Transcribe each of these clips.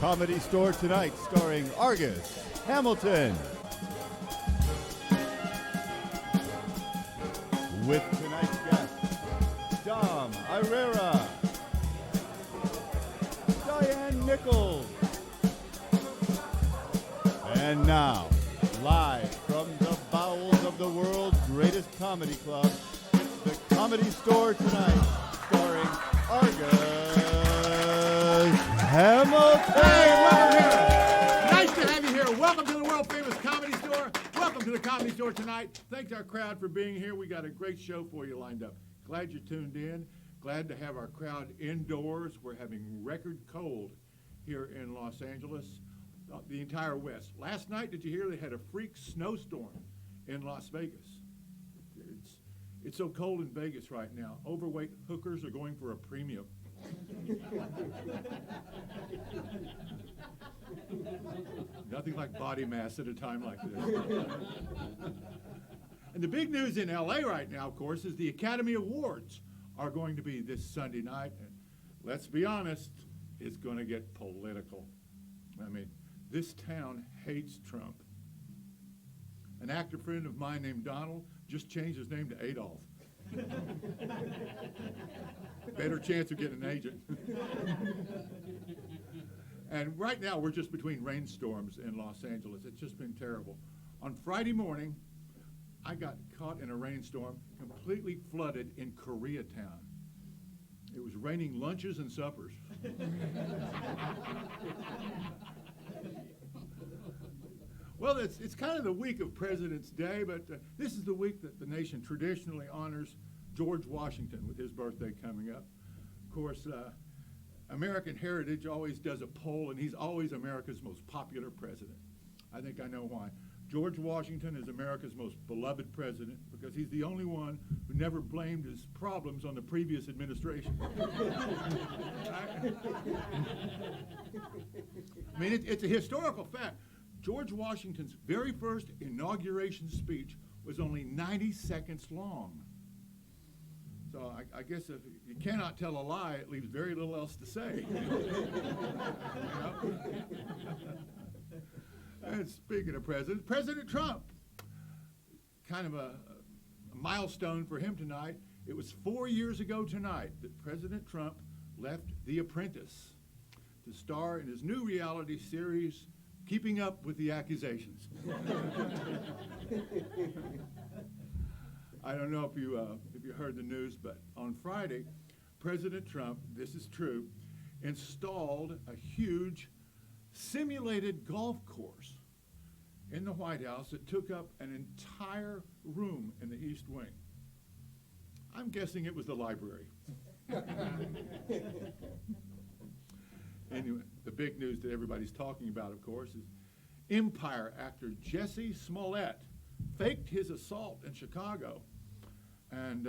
Comedy Store Tonight, starring Argus Hamilton. With tonight's guests, Dom Irrera, Diane Nichols, and now, live from the bowels of the world's greatest comedy club, the Comedy Store Tonight, starring Argus Hamilton. Hey, welcome here. Nice to have you here. Welcome to the world famous Comedy Store. Welcome to the Comedy Store Tonight. Thanks our crowd for being here. We got a great show for you lined up. Glad you tuned in. Glad to have our crowd indoors. We're having record cold here in Los Angeles, the entire West. Last night, did you hear they had a freak snowstorm in Las Vegas? It's so cold in Vegas right now. Overweight hookers are going for a premium. Nothing like body mass at a time like this. And the big news in LA right now, of course, is the Academy Awards are going to be this Sunday night. And let's be honest, it's going to get political. I mean, this town hates Trump. An actor friend of mine named Donald just changed his name to Adolf. Better chance of getting an agent. And right now, we're just between rainstorms in Los Angeles. It's just been terrible. On Friday morning, I got caught in a rainstorm, completely flooded in Koreatown. It was raining lunches and suppers. Well, it's kind of the week of President's Day, but this is the week that the nation traditionally honors George Washington with his birthday coming up. Of course, American Heritage always does a poll, and he's always America's most popular president. I think I know why. George Washington is America's most beloved president because he's the only one who never blamed his problems on the previous administration. I mean, it's a historical fact. George Washington's very first inauguration speech was only 90 seconds long. So I guess if you cannot tell a lie, it leaves very little else to say. And speaking of presidents, President Trump, kind of a milestone for him tonight. It was 4 years ago tonight that President Trump left The Apprentice to star in his new reality series, Keeping Up with the Accusations. I don't know if you heard the news, but on Friday, President Trump, this is true, installed a huge simulated golf course in the White House that took up an entire room in the East Wing. I'm guessing it was the library. Anyway, the big news that everybody's talking about, of course, is Empire actor Jessie Smollett faked his assault in Chicago, and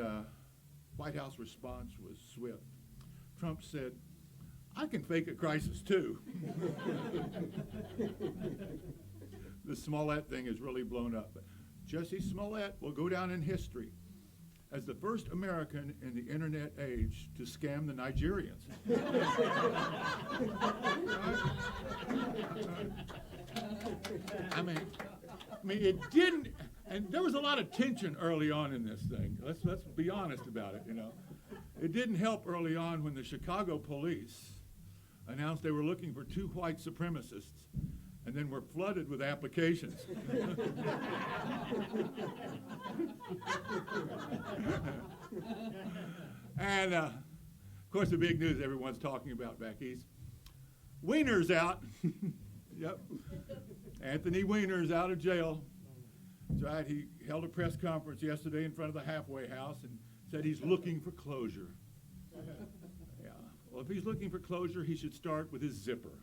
White House response was swift. Trump said, "I can fake a crisis too." The Smollett thing is really blown up. But Jessie Smollett will go down in history as the first American in the internet age to scam the Nigerians. I mean, it didn't, and there was a lot of tension early on in this thing. Let's be honest about it, you know. It didn't help early on when the Chicago police announced they were looking for 2 white supremacists, and then were flooded with applications. And, of course, the big news everyone's talking about back east. Weiner's out. Yep. Anthony Weiner's out of jail. That's right. He held a press conference yesterday in front of the halfway house and said he's looking for closure. Yeah. Well, if he's looking for closure, he should start with his zipper.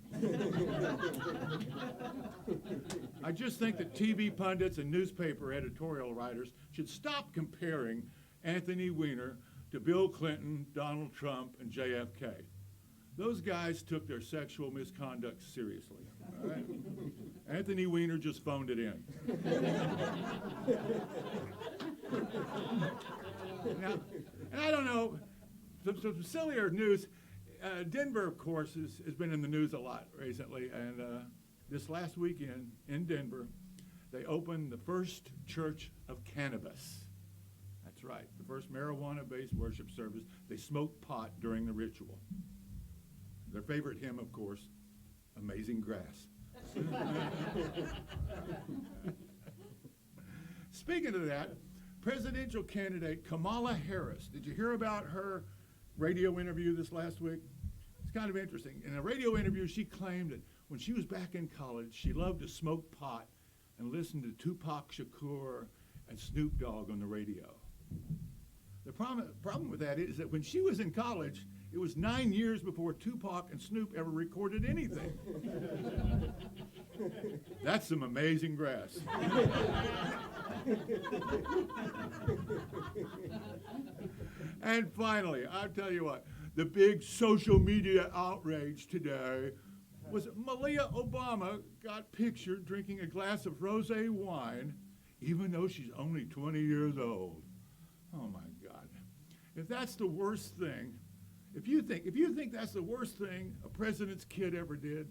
I just think that TV pundits and newspaper editorial writers should stop comparing Anthony Weiner to Bill Clinton, Donald Trump, and JFK. Those guys took their sexual misconduct seriously. All right? Anthony Weiner just phoned it in. Now, and I don't know, some sillier news. Denver, of course, has been in the news a lot recently, and this last weekend in Denver, they opened the first church of cannabis. That's right, the first marijuana-based worship service. They smoked pot during the ritual. Their favorite hymn, of course, Amazing Grass. Speaking of that, presidential candidate Kamala Harris, did you hear about her radio interview this last week? It's kind of interesting. In a radio interview, she claimed that when she was back in college, she loved to smoke pot and listen to Tupac Shakur and Snoop Dogg on the radio. The problem with that is that when she was in college, it was 9 years before Tupac and Snoop ever recorded anything. That's some amazing grass. And finally, I'll tell you what, the big social media outrage today was Malia Obama got pictured drinking a glass of rosé wine, even though she's only 20 years old. Oh my God. If that's the worst thing, if you think that's the worst thing a president's kid ever did,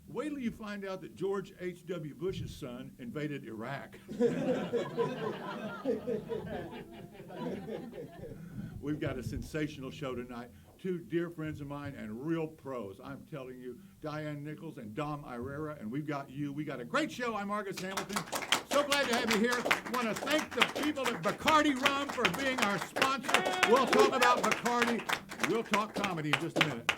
wait till you find out that George H.W. Bush's son invaded Iraq. We've got a sensational show tonight. Two dear friends of mine and real pros. I'm telling you, Diane Nichols and Dom Irrera, and we've got you. We got a great show. I'm Argus Hamilton. So glad to have you here. Want to thank the people at Bacardi Rum for being our sponsor. We'll talk about Bacardi. We'll talk comedy in just a minute.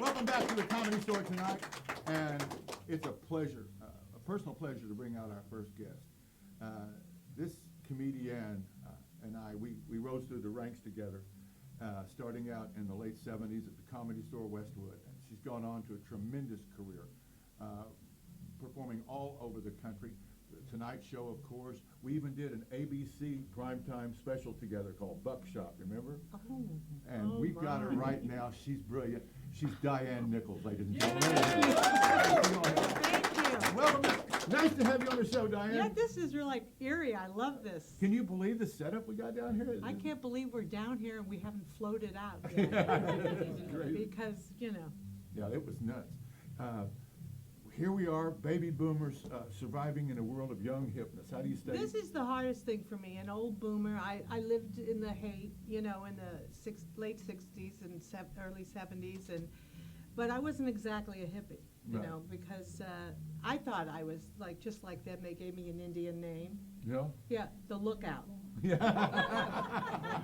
Welcome back to the Comedy Store tonight, and it's a pleasure, a personal pleasure to bring out our first guest. This comedian and I, we rose through the ranks together, starting out in the late 70s at the Comedy Store Westwood, and she's gone on to a tremendous career, performing all over the country. The Tonight Show, of course. We even did an ABC primetime special together called Buckshot, remember? And we've got her right now. She's brilliant. She's Diane Nichols, ladies and gentlemen. Thank you. Welcome. Nice to have you on the show, Diane. Yeah, this is really like eerie. I love this. Can you believe the setup we got down here? I can't believe we're down here and we haven't floated out yet. Great. Because, you know. Yeah, it was nuts. Here we are, baby boomers, surviving in a world of young hipness. How do you stay? This is the hardest thing for me, an old boomer. I lived in the hate, you know, in the late 60s and early 70s, but I wasn't exactly a hippie, you know, because I thought I was like just like them. They gave me an Indian name. Yeah? Yeah, the Lookout. Yeah.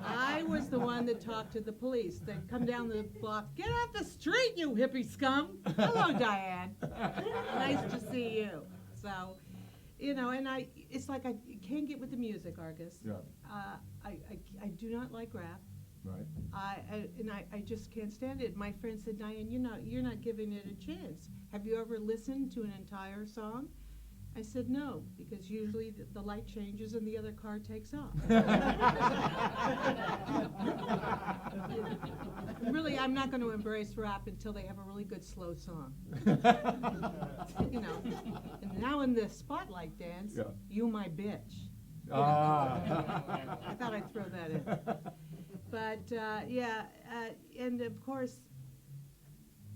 I was the one that talked to the police. They'd come down the block, get off the street, you hippie scum. Hello, Diane. Nice to see you. So, you know, and it's like I can't get with the music, Argus. Yeah. I do not like rap. Right. I just can't stand it. My friend said, Diane, you're not giving it a chance. Have you ever listened to an entire song? I said no, because usually the light changes and the other car takes off. Really, I'm not going to embrace rap until they have a really good slow song. You know, and now in the spotlight dance, You My Bitch. I thought I'd throw that in. But and of course,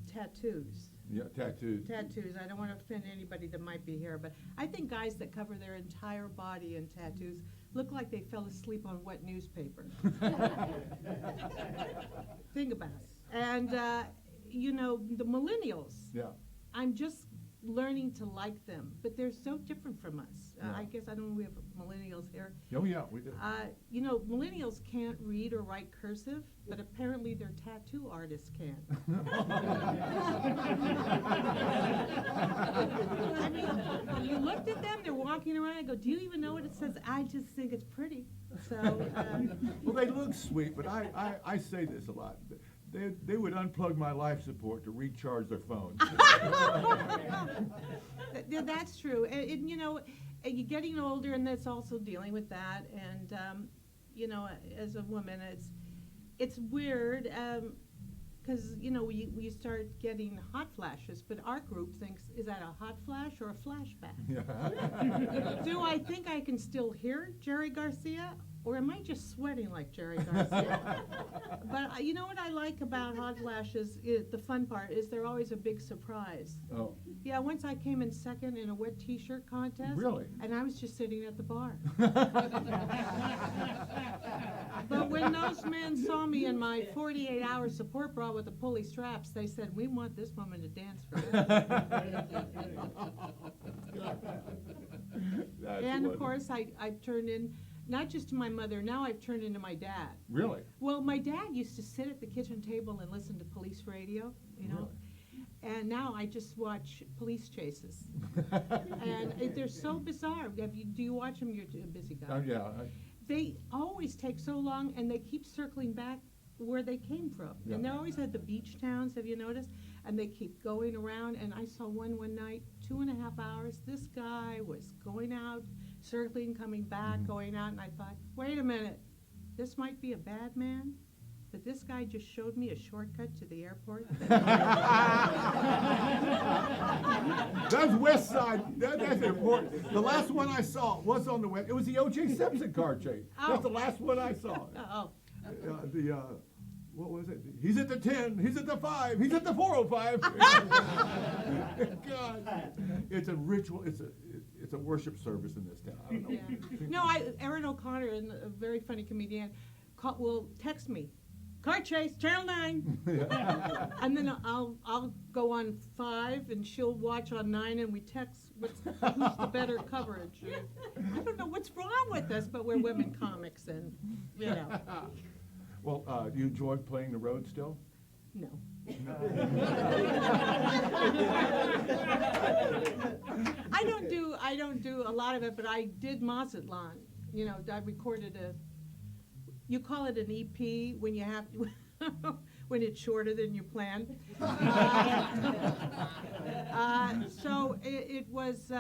tattoos. Yeah, tattoos. Tattoos. I don't want to offend anybody that might be here, but I think guys that cover their entire body in tattoos look like they fell asleep on wet newspaper. Think about it. And, the millennials, Yeah. I'm just learning to like them, but they're so different from us. Yeah. I guess, I don't know, we have millennials here. Oh, yeah, we do. Millennials can't read or write cursive, but apparently their tattoo artists can. I mean, when you looked at them, they're walking around, I go, do you even know what it says? I just think it's pretty. So, Well, they look sweet, but I say this a lot. They would unplug my life support to recharge their phones. That's true. And you're getting older, and that's also dealing with that. And, as a woman, it's weird because, we start getting hot flashes, but our group thinks, is that a hot flash or a flashback? Yeah. Do I think I can still hear Jerry Garcia? Or am I just sweating like Jerry Garcia? But you know what I like about hot flashes, the fun part, is they're always a big surprise. Oh. Yeah, once I came in second in a wet t-shirt contest. Really? And I was just sitting at the bar. But when those men saw me in my 48-hour support bra with the pulley straps, they said, we want this woman to dance for us. And of course, I've turned in, not just to my mother, now I've turned into my dad. Really? Well, my dad used to sit at the kitchen table and listen to police radio, and now I just watch police chases. And they're so bizarre. Do you watch them? You're a busy guy. Yeah. They always take so long, and they keep circling back where they came from. Yeah. And they're always at the beach towns, have you noticed? And they keep going around, and I saw one night, 2.5 hours, this guy was going out, circling, coming back, going out, and I thought, wait a minute, this might be a bad man, but this guy just showed me a shortcut to the airport. That's West Side. That's important. The last one I saw was on the west. It was the O.J. Simpson car chase. That's the last one I saw. Oh. What was it? He's at the 10, he's at the 5, he's at the 405. God, it's a ritual. It's a worship service in this town. I don't know. Yeah. No, Erin O'Connor, a very funny comedian, will text me, car chase, Channel 9. Yeah. And then I'll go on 5, and she'll watch on 9, and we text who's the better coverage. I don't know what's wrong with us, but we're women comics, and Well, do you enjoy playing the road still? No. I don't do a lot of it, but I did Mazatlan. I recorded you call it an EP when you have to, when it's shorter than you planned. So it was,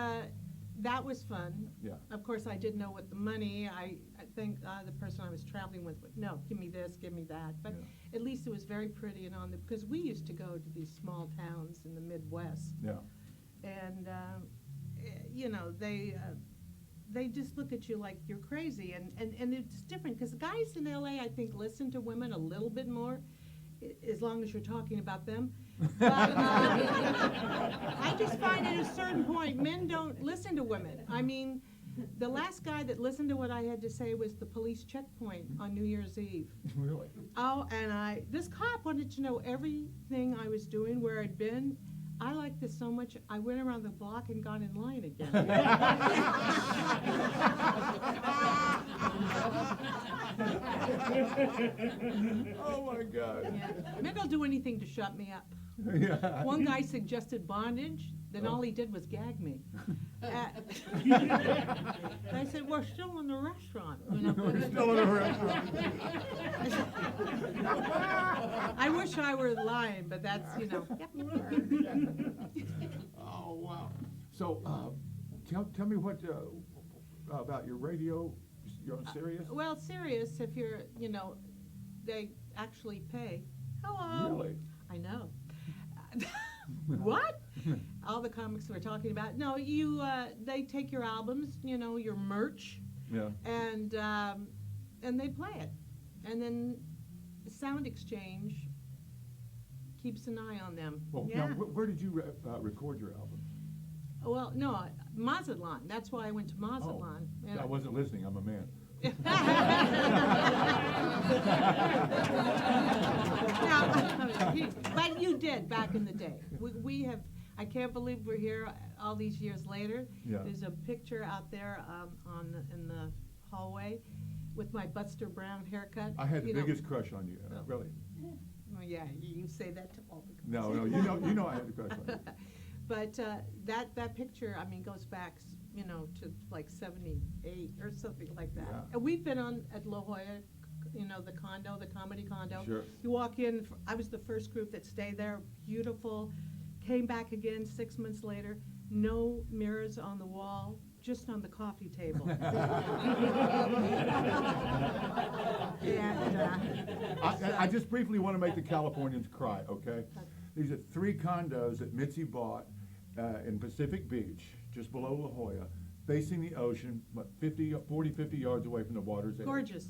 that was fun. Yeah. Of course, I didn't know what the money, I think the person I was traveling with, no, give me this, give me that. But at least it was very pretty and because we used to go to these small towns in the Midwest. Yeah. And, they just look at you like you're crazy. And it's different because guys in LA, I think, listen to women a little bit more, as long as you're talking about them. But I just find at a certain point, men don't listen to women. I mean, the last guy that listened to what I had to say was the police checkpoint on New Year's Eve. Really? Oh, and this cop wanted to know everything I was doing, where I'd been. I liked this so much, I went around the block and got in line again. Oh my God. Yeah. Men don't do anything to shut me up. Yeah. One guy suggested bondage, then all he did was gag me. And I said, we're still in the restaurant. We're still in a restaurant. I wish I were lying, but that's, Oh, wow. So, tell me what, about your radio, you're on Sirius? Well, Sirius, if you're, they actually pay. Hello. Really? I know. What? All the comics we're talking about. No, they take your albums, your merch, Yeah. and they play it, and then Sound Exchange keeps an eye on them. Well, yeah. now, where did you record your album? Well, no, Mazatlan. That's why I went to Mazatlan. Oh, I wasn't listening. I'm a man. No, but you did back in the day. We have. I can't believe we're here all these years later. Yeah. There's a picture out there in the hallway with my Buster Brown haircut. I had the biggest crush on you, really. Well, yeah, you say that to all the No, girls. you know I had the crush on you. But that picture, I mean, goes back, to like 78 or something like that. Yeah. And we've been at La Jolla, the condo, the comedy condo. Sure. You walk in, I was the first group that stayed there, beautiful. Came back again 6 months later, no mirrors on the wall, just on the coffee table. I just briefly want to make the Californians cry, okay? These are 3 condos that Mitzi bought in Pacific Beach, just below La Jolla, facing the ocean, 40, 50 yards away from the water's edge. Gorgeous.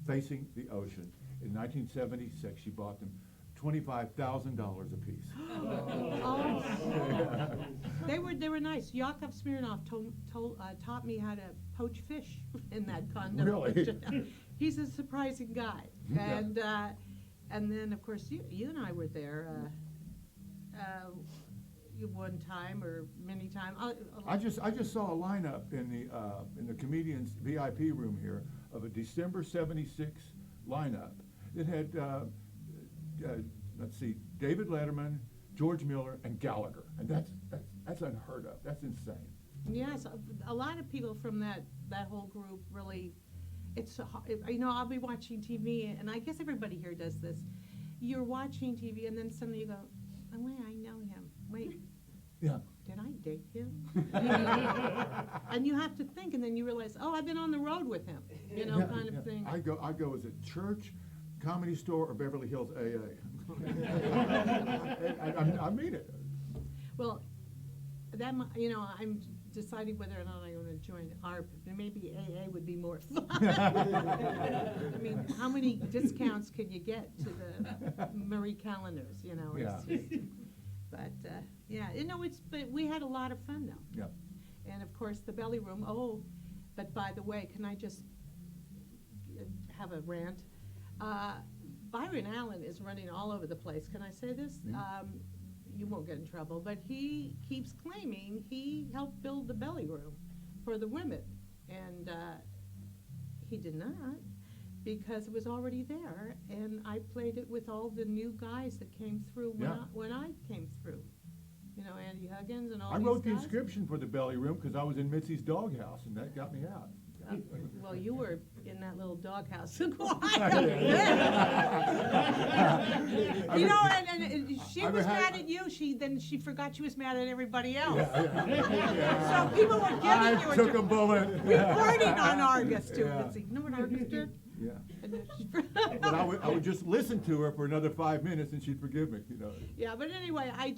Facing the ocean. In 1976, she bought them $25,000 a piece. Oh. They were nice. Yakov Smirnoff taught me how to poach fish in that condo. Really? He's a surprising guy. And then of course you and I were there one time or many times. I just saw a lineup in the comedians VIP room here of a December '76 lineup. It had let's see, David Letterman, George Miller, and Gallagher, and that's unheard of. That's insane. Yes, a lot of people from that whole group really. It's I'll be watching TV, and I guess everybody here does this. You're watching TV, and then suddenly you go, "Oh wait, I know him. Wait, Yeah. did I date him?" And you have to think, and then you realize, "Oh, I've been on the road with him," kind of thing. I go as a church, Comedy Store, or Beverly Hills AA. I mean it. Well, I'm deciding whether or not I want to join ARP. Maybe AA would be more fun. I mean, how many discounts can you get to the Marie Callender's? It's just, but but we had a lot of fun though. Yeah. And of course the belly room. Oh, but by the way, can I just have a rant? Byron Allen is running all over the place. Can I say this? You won't get in trouble, but he keeps claiming he helped build the belly room for the women, and he did not, because it was already there, and I played it with all the new guys that came through when I came through. Andy Huggins and all I these wrote the guys. inscription for the belly room because I was in Mitzi's doghouse, and that got me out. Well, you were in that little doghouse. And she was mad at you. Then she forgot she was mad at everybody else. So people were getting you. I took a bullet. Reporting on Argus too. You know what Argus did? Yeah. But I would just listen to her for another 5 minutes, and she'd forgive me. Yeah, but anyway, I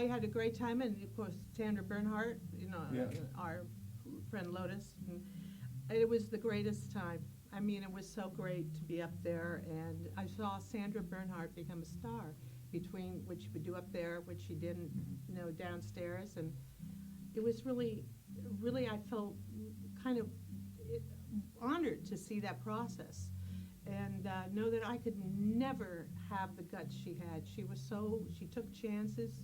had a great time, and of course Sandra Bernhardt, our friend Lotus. It was the greatest time. I mean, it was so great to be up there, and I saw Sandra Bernhardt become a star between what she would do up there, what she didn't, downstairs, and it was really, I felt kind of honored to see that process, and know that I could never have the guts she had. She took chances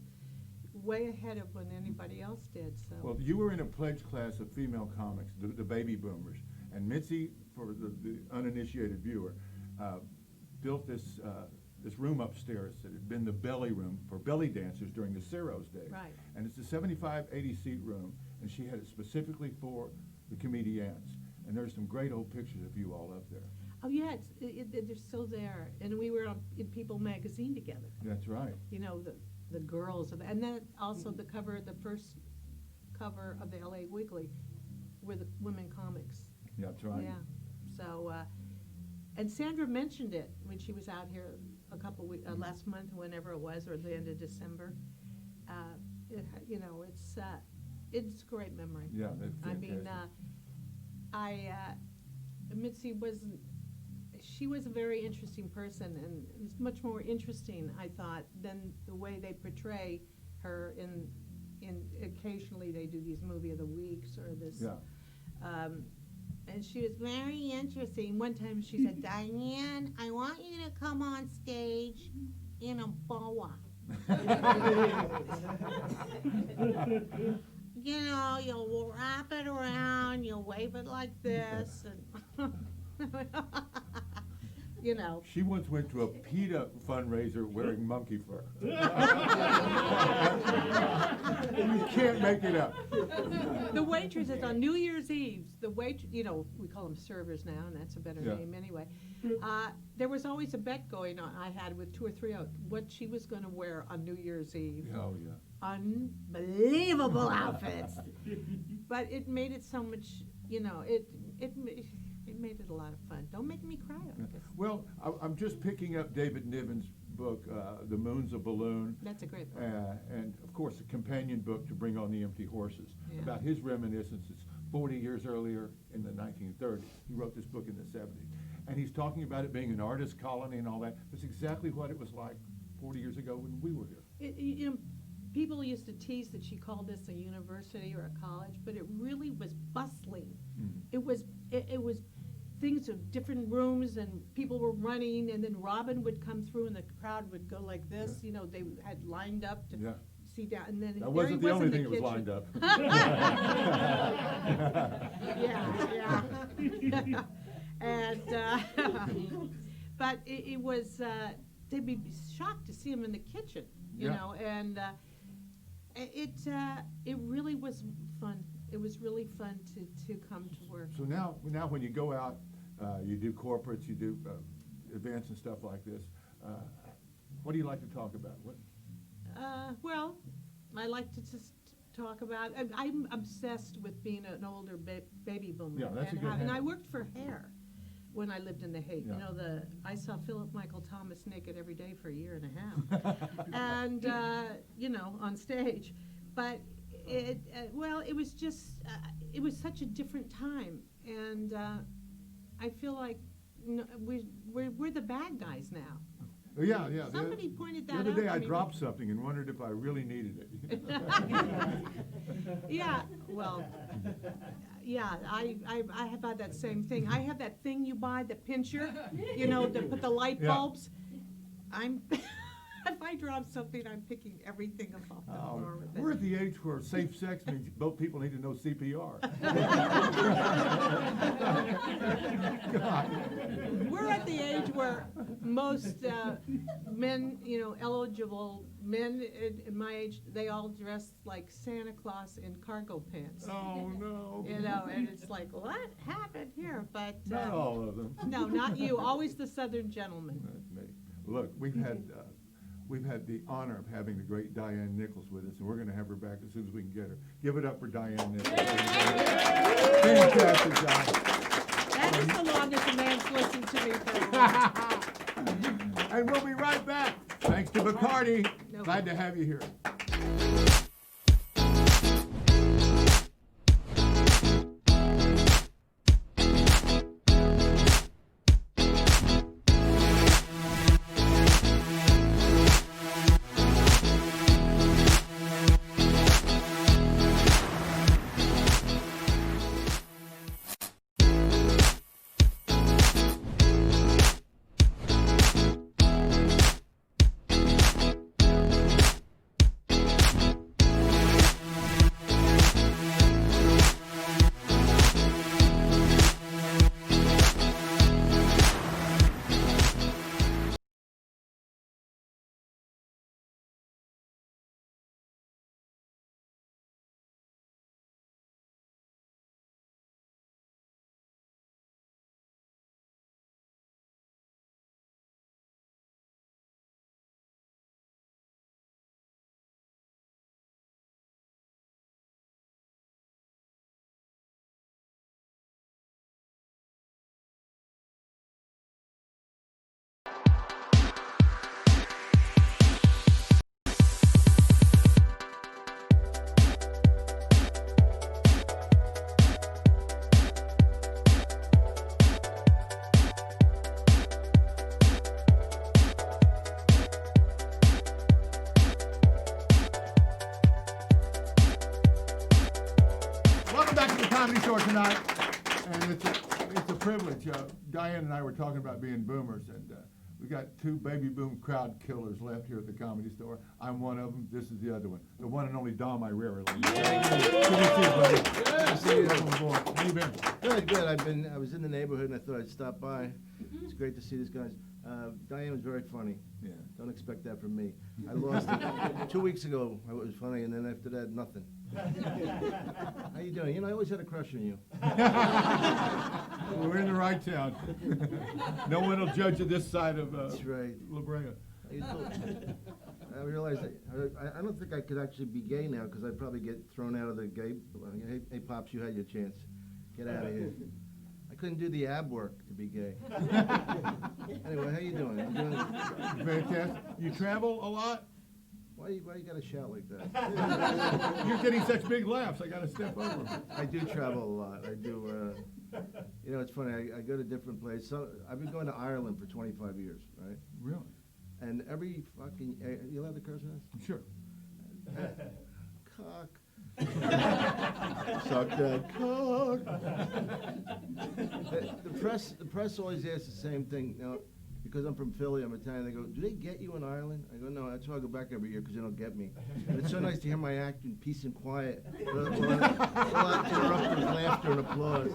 way ahead of when anybody else did. So. Well, you were in a pledge class of female comics, the baby boomers, and Mitzi, for the uninitiated viewer, built this room upstairs that had been the belly room for belly dancers during the Ciro's days. Right. And it's a 75, 80 seat room, and she had it specifically for the comedians. And there's some great old pictures of you all up there. Oh yeah, they're still there, and we were in People magazine together. That's right. The girls and then also the first cover of the LA Weekly were the women comics. Yeah, that's right. Yeah. So, and Sandra mentioned it when she was out here a couple weeks last month, whenever it was, or the end of December. It's a great memory. Yeah, that's fantastic. I mean, Mitzi wasn't. she was a very interesting person, and it was much more interesting, I thought, than the way they portray her in occasionally they do these movie of the weeks or this. Yeah. And she was very interesting. One time she said, Diane, I want you to come on stage in a boa. You know, you'll wrap it around, you'll wave it like this, and you know. She once went to a PETA fundraiser wearing monkey fur. You can't make it up. The waitresses on New Year's Eve, you know, we call them servers now, and that's a better name anyway. There was always a bet going on. I had with 2 or 3 out what she was going to wear on New Year's Eve. Oh yeah. Unbelievable outfits, but it made it so much. You know, it made it a lot of fun. Don't make me cry on this. Well, I'm just picking up David Niven's book, The Moon's a Balloon. That's a great book. And of course, a companion book to Bring on the Empty Horses, about his reminiscences 40 years earlier in the 1930s. He wrote this book in the 70s. And he's talking about it being an artist colony and all that. That's exactly what it was like 40 years ago when we were here. You know, people used to tease that she called this a university or a college, but it really was bustling. Mm-hmm. It was things of different rooms, and people were running, and then Robin would come through, and the crowd would go like this. You know, they had lined up to see down, and then that wasn't the only thing that was lined up. yeah. And but it was they'd be shocked to see him in the kitchen, you know, and it really was fun. It was really fun to come to work. So now when you go out, you do corporates, you do events and stuff like this. What do you like to talk about? Well, I like to just talk about. I'm obsessed with being an older baby boomer. Yeah, that's a good and I habit. worked for Hair when I lived in the Hague. Yeah. You know, I saw Philip Michael Thomas naked every day for a year and a half, and you know, on stage. But it was just it was such a different time, and I feel like we're the bad guys now. Oh, yeah. Somebody pointed that out. The other day I to me. dropped something and wondered if I really needed it. Yeah, well, yeah, I have had that same thing. I have that thing you buy, the pincher, you know, to put the light bulbs. If I drop something, I'm picking everything up off the floor with it. We're at the age where safe sex means both people need to know CPR. God. We're at the age where most men, you know, eligible men in my age, they all dress like Santa Claus in cargo pants. Oh, no. You know, and it's like, what happened here? But Not all of them. no, not you. Always the Southern gentleman. That's me. Look, we've had the honor of having the great Diane Nichols with us, and we're going to have her back as soon as we can get her. Give it up for Diane Nichols. Fantastic job. That is the longest a man's listened to me for a while. And we'll be right back. Thanks to Bacardi. No. Glad to have you here. privilege. Diane and I were talking about being boomers, and we got two baby boom crowd killers left here at the Comedy Store. I'm one of them. This is the other one. The one and only Dom Irrera. Good to see you, buddy. Good to see you. How you been? Good. I was in the neighborhood and I thought I'd stop by. It's great to see these guys. Diane was very funny. Yeah. Don't expect that from me. I lost it 2 weeks ago. I was funny, and then after that, nothing. How you doing? You know, I always had a crush on you. We're in the right town. No one will judge you this side of That's right. La Brea. How you doing? I realized that I don't think I could actually be gay now because I'd probably get thrown out of the gay. Hey, Pops, you had your chance. Get out of here. I couldn't do the ab work to be gay. Anyway, how you doing? I'm doing Fantastic. You travel a lot? Why you gotta shout like that? You're getting such big laughs. I got to step over. I do travel a lot. I do. You know, it's funny. I go to different places. So I've been going to Ireland for 25 years, right? Really? And every fucking. You allowed to curse on this? Sure. Cock. Suck that cock. The press always asks the same thing. Now, because I'm from Philly, I'm Italian, they go, do they get you in Ireland? I go, no, that's why I go back every year, because they don't get me. And it's so nice to hear my act in peace and quiet. While I interrupt with laughter and applause.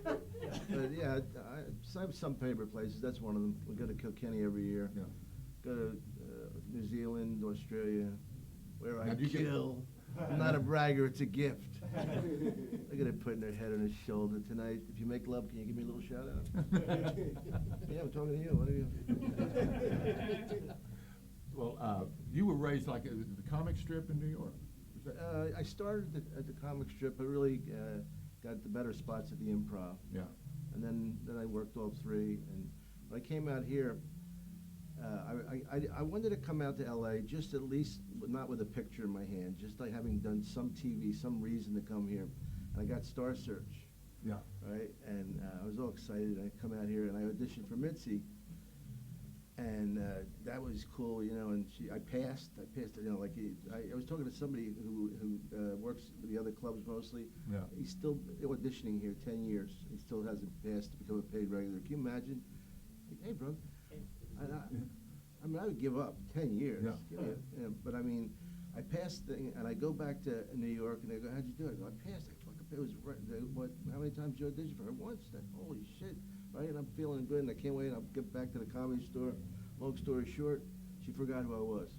But yeah, I have some favorite places. That's one of them. We go to Kilkenny every year. Yeah. Go to New Zealand, Australia, where I Now, do you kill. I'm not a bragger, it's a gift. Look at it putting their head on his shoulder tonight. If you make love, can you give me a little shout out? Yeah, I'm talking to you. What are you? Well, you were raised like the comic strip in New York. Was that? I started at the comic strip, but really got the better spots at the Improv. Yeah. And then I worked all three. And when I came out here, I wanted to come out to LA just at least, not with a picture in my hand, just like having done some TV, some reason to come here. And I got Star Search. Yeah. Right? And I was all excited. I come out here and I auditioned for Mitzi. And that was cool, you know, and I passed, you know, like, I was talking to somebody who works with the other clubs mostly. Yeah. He's still auditioning here 10 years. He still hasn't passed to become a paid regular. Can you imagine? Like, hey, bro. I mean, I would give up 10 years. Yeah. But I mean, I passed the, and I go back to New York, and they go, "How'd you do it?" I go, "I passed. It was what? How many times did you audition for? Once. Holy shit! Right? And I'm feeling good, and I can't wait. I'll get back to the Comedy Store. Long story short, she forgot who I was.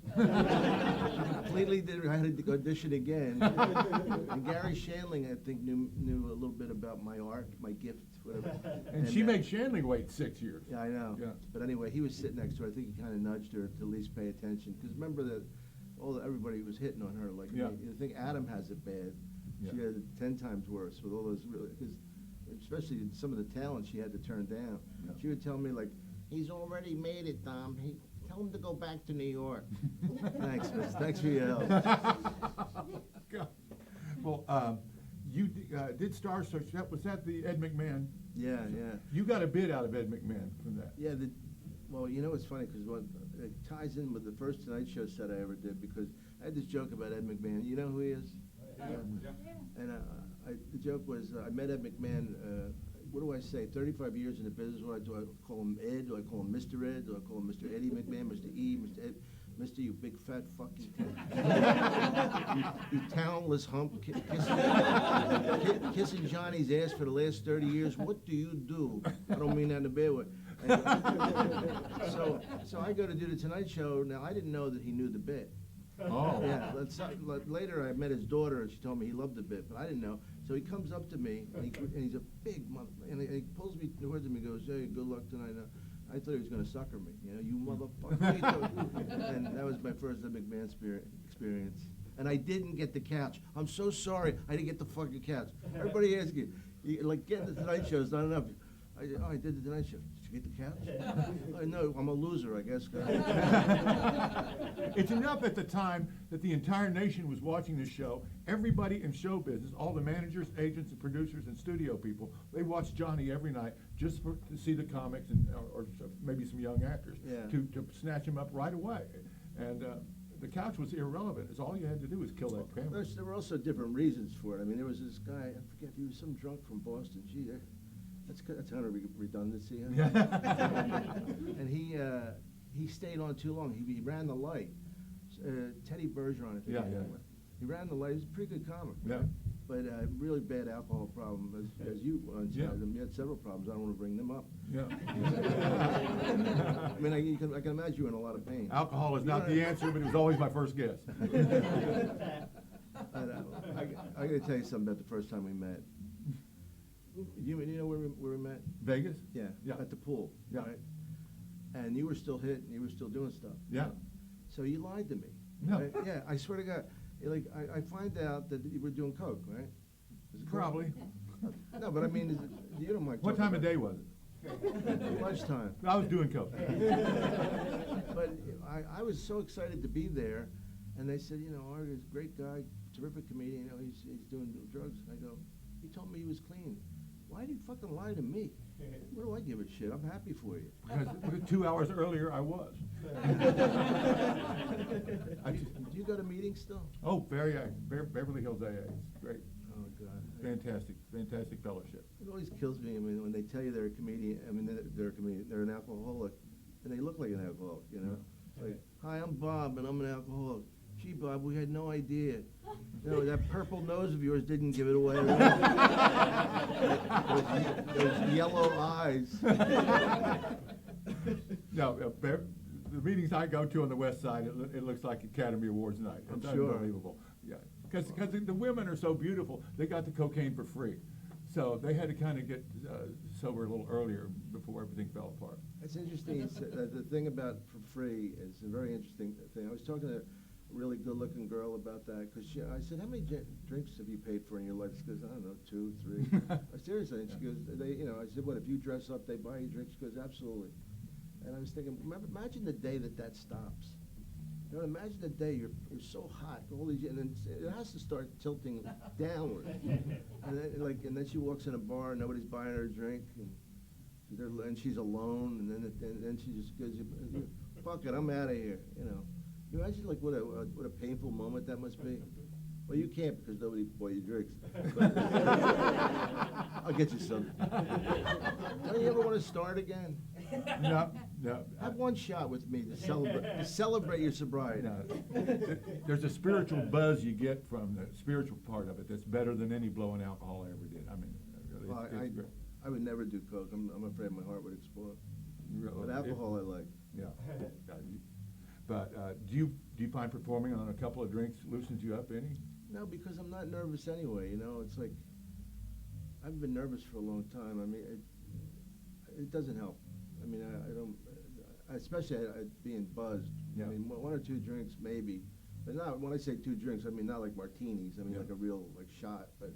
She completely did. I had to audition again. And Gary Shandling, I think, knew a little bit about my art, my gift, whatever. And she made Shandling wait 6 years. Yeah, I know. Yeah. But anyway, he was sitting next to her. I think he kind of nudged her to at least pay attention. Because remember that everybody was hitting on her. Like, Yeah. you think Adam has it bad. Yeah. She had it 10 times worse with all those, because especially some of the talent she had to turn down. Yeah. She would tell me, like, he's already made it, Dom. Tell him to go back to New York. Thanks, miss. Thanks for your help. God. Well, you did Star Search. Was that the Ed McMahon? Yeah. You got a bid out of Ed McMahon from that. Yeah, well, you know, it's funny because it ties in with the first Tonight Show set I ever did, because I had this joke about Ed McMahon. You know who he is? Yeah. And the joke was, I met Ed McMahon, what do I say, 35 years in the business. What do I call him Ed? Do I call him Mr. Ed? Do I call him Mr. Eddie McMahon, Mr. E, Mr. Ed? Mr. You big fat fucking you talentless hump kissing Johnny's ass for the last 30 years. What do you do? I don't mean that in a bad way. So I go to do the Tonight Show. Now, I didn't know that he knew the bit. Oh. Yeah. Later, I met his daughter, and she told me he loved the bit, but I didn't know. So he comes up to me, and he's a big mother, and he pulls me towards him and goes, "Hey, good luck tonight." I thought he was going to sucker me, you motherfucker. And that was my first Ed McMahon experience. And I didn't get the couch. I'm so sorry, I didn't get the fucking couch. Everybody asks you, like, getting the Tonight Show is not enough. I did the Tonight Show. Did you get the couch? I know, I'm a loser, I guess. It's enough at the time that the entire nation was watching this show. Everybody in show business, all the managers, agents, and producers, and studio people, they watched Johnny every night just to see the comics and or maybe some young actors to snatch him up right away. And the couch was irrelevant. It's all you had to do was kill that family. There were also different reasons for it. I mean, there was this guy, I forget, he was some drunk from Boston. Gee, That's kind of redundancy. Huh? Yeah. And he stayed on too long. He ran the light. Teddy Bergeron, I think. Yeah, his yeah. name was. He ran the light. He's a pretty good comic. Yeah. But really bad alcohol problem, as you Yeah. you had several problems. I don't want to bring them up. Yeah. I mean, I can imagine you were in a lot of pain. Alcohol is You not know- the answer, but it was always my first guess. I got to tell you something about the first time we met. You know where we met? Vegas? Yeah. Yeah. At the pool. Yeah. Right? And you were still hitting. You were still doing stuff. Yeah. So you lied to me. No. Right? Yeah, I swear to God. Like, I find out that you were doing coke, right? Was it coke? Probably. No, but I mean, you don't mind. What talking time of about day was it? Lunchtime. I was doing coke. But I was so excited to be there, and they said, Arga's a great guy, terrific comedian, he's doing drugs. And I go, he told me he was clean. Why did you fucking lie to me? What do I give a shit? I'm happy for you. Because 2 hours earlier, I was. Do you go to meetings still? Oh, very active. Beverly Hills AA. It's great. Oh, God. Fantastic fellowship. It always kills me, when they tell you they're a comedian, they're a comedian, they're an alcoholic, and they look like an alcoholic, Like, hi, I'm Bob, and I'm an alcoholic. Gee, Bob, we had no idea. That purple nose of yours didn't give it away. those yellow eyes. No, the meetings I go to on the West Side, it looks like Academy Awards night. I'm It's sure. unbelievable. Yeah, because the women are so beautiful. They got the cocaine for free, so they had to kind of get sober a little earlier before everything fell apart. It's interesting. The thing about for free is a very interesting thing. I was talking to a really good-looking girl about that, because I said, how many drinks have you paid for in your life? She goes, I don't know, 2, 3. Seriously, and she goes, I said, what, if you dress up, they buy you drinks? She goes, absolutely. And I was thinking, imagine the day that stops. Imagine the day you're so hot, all these, and then it has to start tilting downward. And then she walks in a bar, nobody's buying her a drink, and she's alone, and then she just goes, fuck it, I'm out of here. You imagine what a painful moment that must be. Well, you can't because nobody bought you drinks. But I'll get you some. Don't you ever want to start again? No. Have one shot with me to celebrate your sobriety. No. There's a spiritual buzz you get from the spiritual part of it that's better than any blowing alcohol I ever did. I mean, really, Well, it's great. I would never do coke. I'm afraid my heart would explode. But alcohol I like. Yeah. But do you find performing on a couple of drinks loosens you up any? No, because I'm not nervous anyway. It's like I've been nervous for a long time. I mean, it doesn't help. I mean, I don't, especially being buzzed. Yeah. I mean, 1 or 2 drinks maybe, but not. When I say 2 drinks, I mean not like martinis. I mean Yeah. like a real shot. But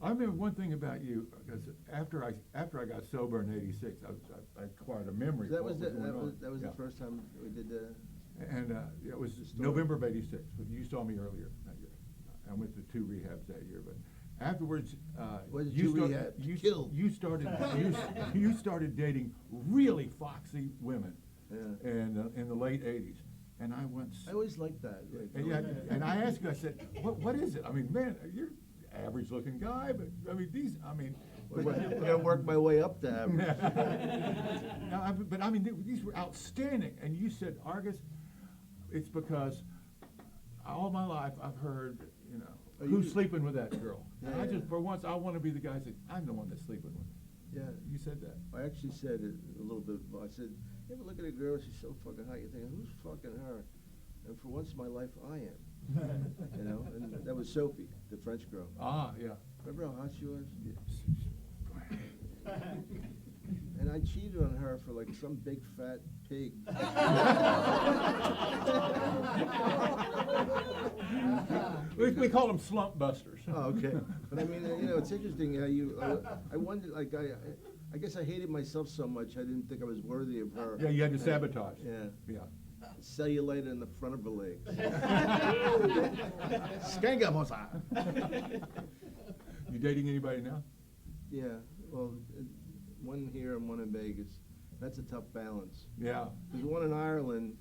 I remember one thing about you, because after I got sober in '86, I acquired a memory. that of was what going on. the Yeah. first time we did the. And it was story. November of '86. But you saw me earlier that year. I went to 2 rehabs that year, but afterwards, What did you you rehab? Killed. You started dating really foxy women, Yeah. in the late '80s, and I went. I always liked that. And I asked you, I said, what is it? I mean, man, you're average looking guy, but I mean, I'm gonna work my way up to average. No, but I mean, these were outstanding. And you said, Argus, it's because all my life I've heard, who's sleeping with that girl? And I just, for once, I want to be the guy that said, I'm the one that's sleeping with her. Yeah. You said that. I actually said it a little bit. I said, you ever look at a girl, she's so fucking hot, you're thinking, who's fucking her? And for once in my life, I am. And that was Sophie, the French girl. Ah, yeah. Remember how hot she was? Yes. And I cheated on her for like some big fat pig. We call them slump busters. Oh, okay. But I mean, it's interesting how I wondered, like, I guess I hated myself so much, I didn't think I was worthy of her. Yeah, you had to sabotage. Yeah. Yeah. Cellulite in the front of her legs. Skangamosa. You dating anybody now? Yeah, well, one here and one in Vegas. That's a tough balance. Yeah. There's one in Ireland,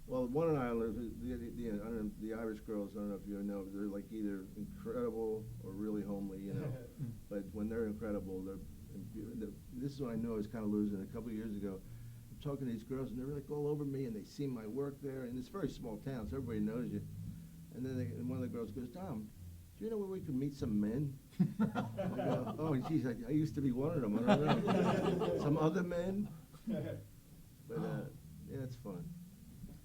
Well, one on Island, I don't know, the Irish girls, I don't know if you know, they're like either incredible or really homely, you know. But when they're incredible, this is what I know is kind of losing. A couple of years ago, I'm talking to these girls, and they're like all over me, and they see my work there, and it's a very small town, so everybody knows you. And then and one of the girls goes, Tom, do you know where we can meet some men? I go, oh, geez, I used to be one of them. I don't know. Some other men? But, yeah, it's fun.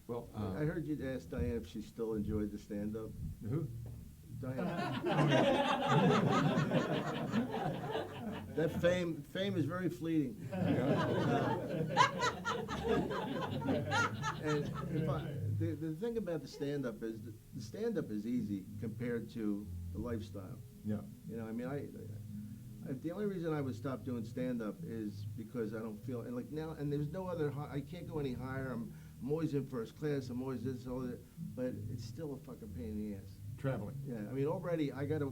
Well, I heard you ask Diane if she still enjoyed the stand-up. who? Diane. That fame is very fleeting. And the thing about the stand-up is the stand-up is easy compared to the lifestyle. Yeah. You know, I mean, the only reason I would stop doing stand-up is because I don't feel, and like now, and there's no other, I can't go any higher. I'm always in first class. I'm always this, all that, but it's still a fucking pain in the ass. Traveling. Yeah, I mean, already I gotta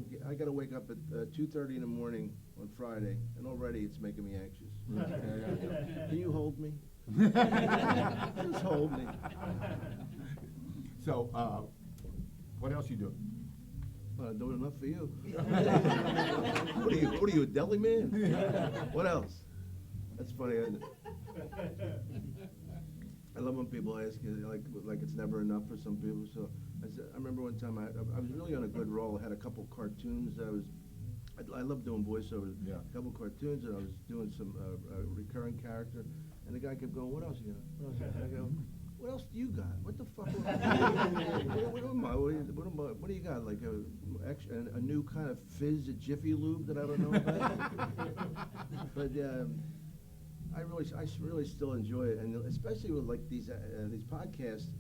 wake up at 2:30 in the morning on Friday, and already it's making me anxious. Can you hold me? Just hold me. So, what else you doing? I'm doing enough for you. What are you, a deli man? What else? That's funny. I love when people ask you, like it's never enough for some people. So I remember one time I was really on a good roll. I had a couple cartoons. I love doing voiceovers. Yeah. A couple cartoons, and I was doing some recurring character. And the guy kept going, "What else you got? What else?" And I go, "What else do you got? What the fuck? What do you got? Like a new kind of fizz, a Jiffy Lube that I don't know about?" But I really still enjoy it, and especially with like these podcasts,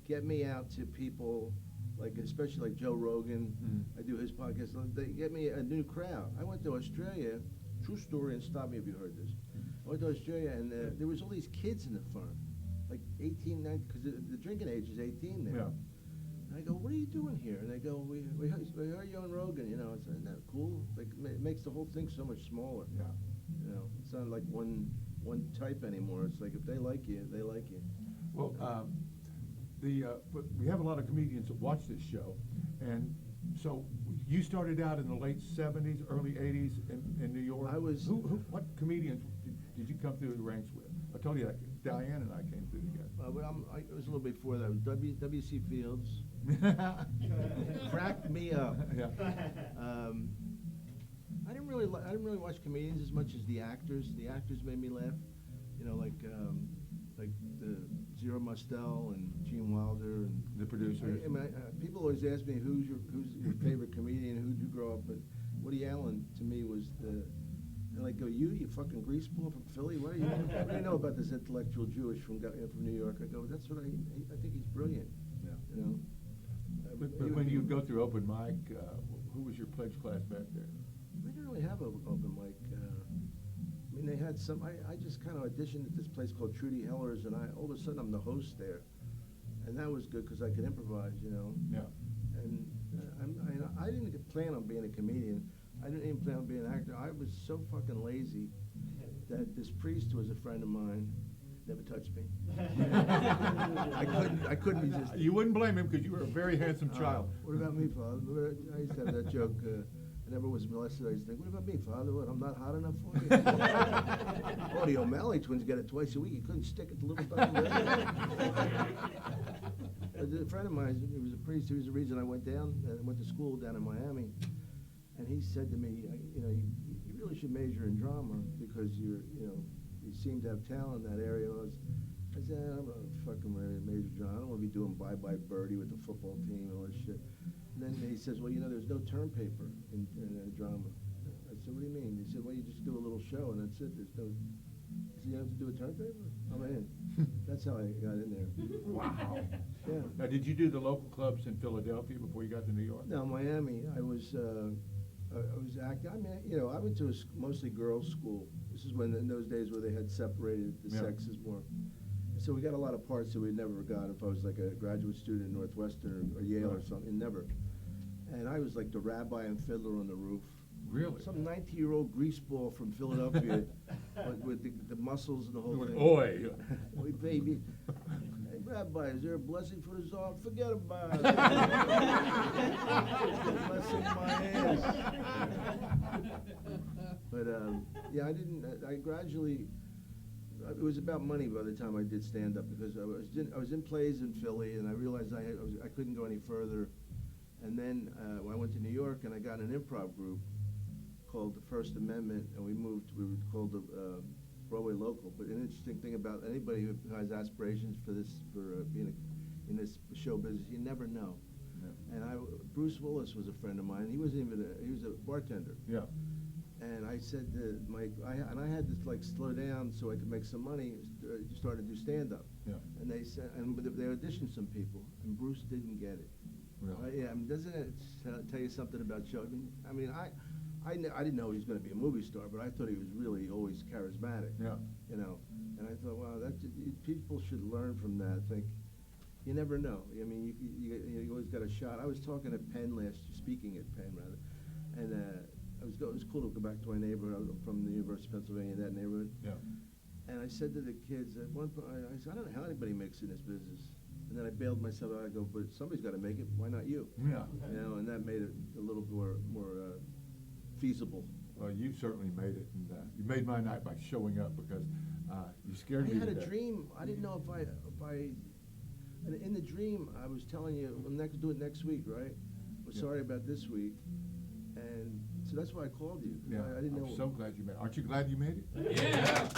get me out to people, like especially like Joe Rogan. I do his podcast. They get me a new crowd. I went to Australia, true story, and stop me if you heard this. I went to Australia, and there was all these kids in the front, like 18, 19, because the drinking age is 18 there. Yeah. And I go, "What are you doing here?" And they go, "We heard you on Rogan." You know, isn't that cool? Like it makes the whole thing so much smaller. Yeah. You know, it's not like one type anymore. It's like if they like you, they like you. Well, but we have a lot of comedians that watch this show, and so you started out in the late '70s, early '80s in New York. I was. What comedians did you come through the ranks with? I told you that Diane and I came through together. But it was a little before that. It was W.C. Fields. Cracked me up. Yeah. I didn't really watch comedians as much as the actors. The actors made me laugh. You know, like the Zero Mostel and Gene Wilder and The producers. I mean, people always ask me who's your favorite comedian, who did you grow up with? Woody Allen to me was the. And I go, you fucking greaseball from Philly. What do you know about this intellectual Jewish from New York? I go, that's what I think he's brilliant. Yeah. You know. But when you go through open mic, who was your pledge class back there? We didn't really have an open mic. I mean, they had some. I just kind of auditioned at this place called Trudy Heller's, and all of a sudden I'm the host there, and that was good because I could improvise, you know. Yeah. And I didn't plan on being a comedian. I didn't even plan on being an actor. I was so fucking lazy that this priest who was a friend of mine never touched me. I couldn't resist. You wouldn't blame him because you were a very handsome child. What about me, Father? I used to have that joke. I never was molested. I used to think, what about me, Father? What, I'm not hot enough for you? Oh, the O'Malley twins get it twice a week. You couldn't stick it to little button. A friend of mine, he was a priest. He was the reason I went to school down in Miami. And he said to me, you really should major in drama because you seem to have talent in that area. I said, I'm not fucking ready to major in drama. I don't want to be doing Bye Bye Birdie with the football team and all this shit. And then he says, well, there's no term paper in drama. I said, what do you mean? He said, well, you just do a little show and that's it. There's no. He said, you have to do a term paper? I'm in. That's how I got in there. Wow. Yeah. Now, did you do the local clubs in Philadelphia before you got to New York? No, Miami. I was acting. I mean, I went to a mostly girls' school. This is in those days where they had separated the sexes more. So we got a lot of parts that we never got if I was like a graduate student at Northwestern or Yale or something. Never. And I was like the rabbi and fiddler on the roof. Really? Some 19-year-old greaseball from Philadelphia with the muscles and the whole thing. Oi. Oi, baby. Rabbi, is there a blessing for the czar? Forget about it. Blessing my ass. But yeah, I gradually. It was about money by the time I did stand up because I was in plays in Philly and I realized I couldn't go any further, and then when I went to New York and I got an improv group called the First Amendment, and we were called the Broadway Local. But an interesting thing about anybody who has aspirations for being in this show business, you never know. Yeah. And Bruce Willis was a friend of mine. He was a bartender. Yeah. And I said I had to like slow down so I could make some money. Started to do stand up. Yeah. And they said, they auditioned some people, and Bruce didn't get it. Really? Yeah. I mean, doesn't it tell you something about show? I mean, I didn't know he was going to be a movie star, but I thought he was really always charismatic. Yeah. You know, and I thought, wow, people should learn from that. I think you never know. I mean, you always got a shot. I was talking at Penn speaking at Penn rather, and it was cool to go back to my neighborhood. I'm from the University of Pennsylvania, that neighborhood. Yeah. And I said to the kids at one point, I said, I don't know how anybody makes it in this business. And then I bailed myself out. I go, but somebody's got to make it. Why not you? Yeah. You know, and that made it a little more feasible. Well, you certainly made it, and you made my night by showing up because you scared me. I had a dream. I didn't know if I. And in the dream, I was telling you, we'll do it next week, right? Well, sorry about this week. And so that's why I called you. Yeah, I didn't know. I'm so glad you made it. Aren't you glad you made it? Yeah.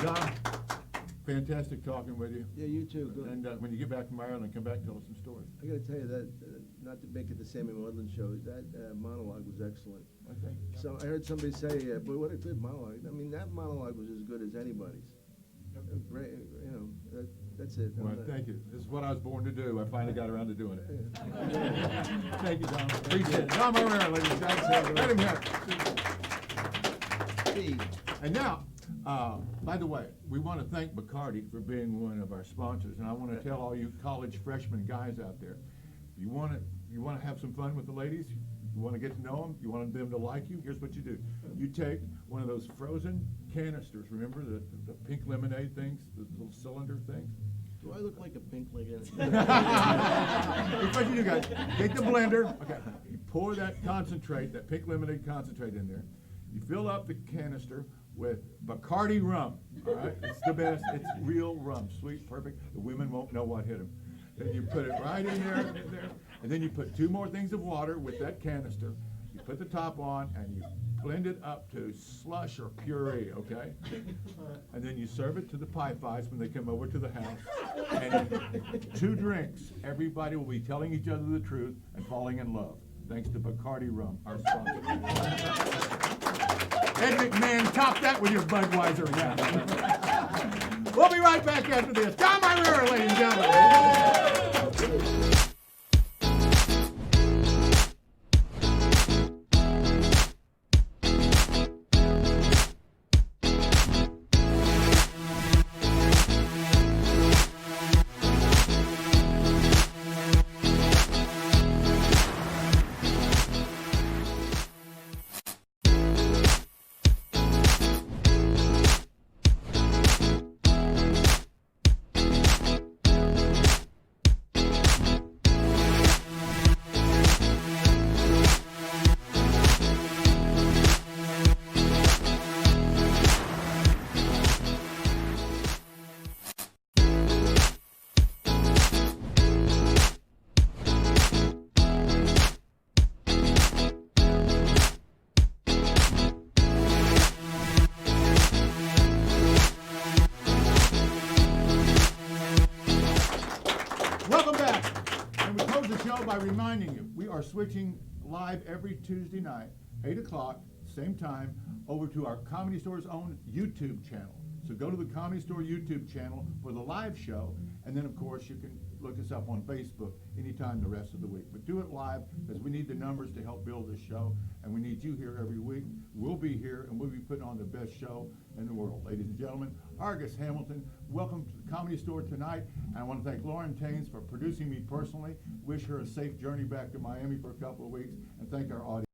John, fantastic talking with you. Yeah, you too. Good. And when you get back from Ireland, come back and tell us some stories. I got to tell you that, not to make it the Sammy Maudlin show, that monologue was excellent. I think. So I heard somebody say, boy, what a good monologue. I mean, that monologue was as good as anybody's. Great, you know, that's it. Well, thank you. This is what I was born to do. I finally got around to doing it. Thank you, John. Appreciate it. John Irrera, ladies and gentlemen. Let him have it. And now, by the way, we want to thank Bacardi for being one of our sponsors. And I want to tell all you college freshman guys out there, you want to have some fun with the ladies, you want to get to know them, you want them to like you, here's what you do. You take one of those frozen canisters, remember the pink lemonade things, the little cylinder things? Do I look like a pink lemonade? Here's what you do, guys. Take the blender, okay, you pour that concentrate, that pink lemonade concentrate in there. You fill up the canister with Bacardi rum, all right? It's the best, it's real rum, sweet, perfect. The women won't know what hit them. Then you put it right in there, and then you put 2 more things of water with that canister. You put the top on, and you blend it up to slush or puree, okay? And then you serve it to the Pi-Fis when they come over to the house. And 2 drinks, everybody will be telling each other the truth and falling in love. Thanks to Bacardi Rum, our sponsor. Ed McMahon, top that with your Budweiser now. We'll be right back after this. John Irrera, ladies and gentlemen. By reminding you, we are switching live every Tuesday night, 8 o'clock, same time, over to our Comedy Store's own YouTube channel. So go to the Comedy Store YouTube channel for the live show, and then of course you can look us up on Facebook anytime the rest of the week. But do it live because we need the numbers to help build this show, and we need you here every week. We'll be here, and we'll be putting on the best show in the world. Ladies and gentlemen, Argus Hamilton, welcome to the Comedy Store tonight. And I want to thank Lauren Taines for producing me personally. Wish her a safe journey back to Miami for a couple of weeks, and thank our audience.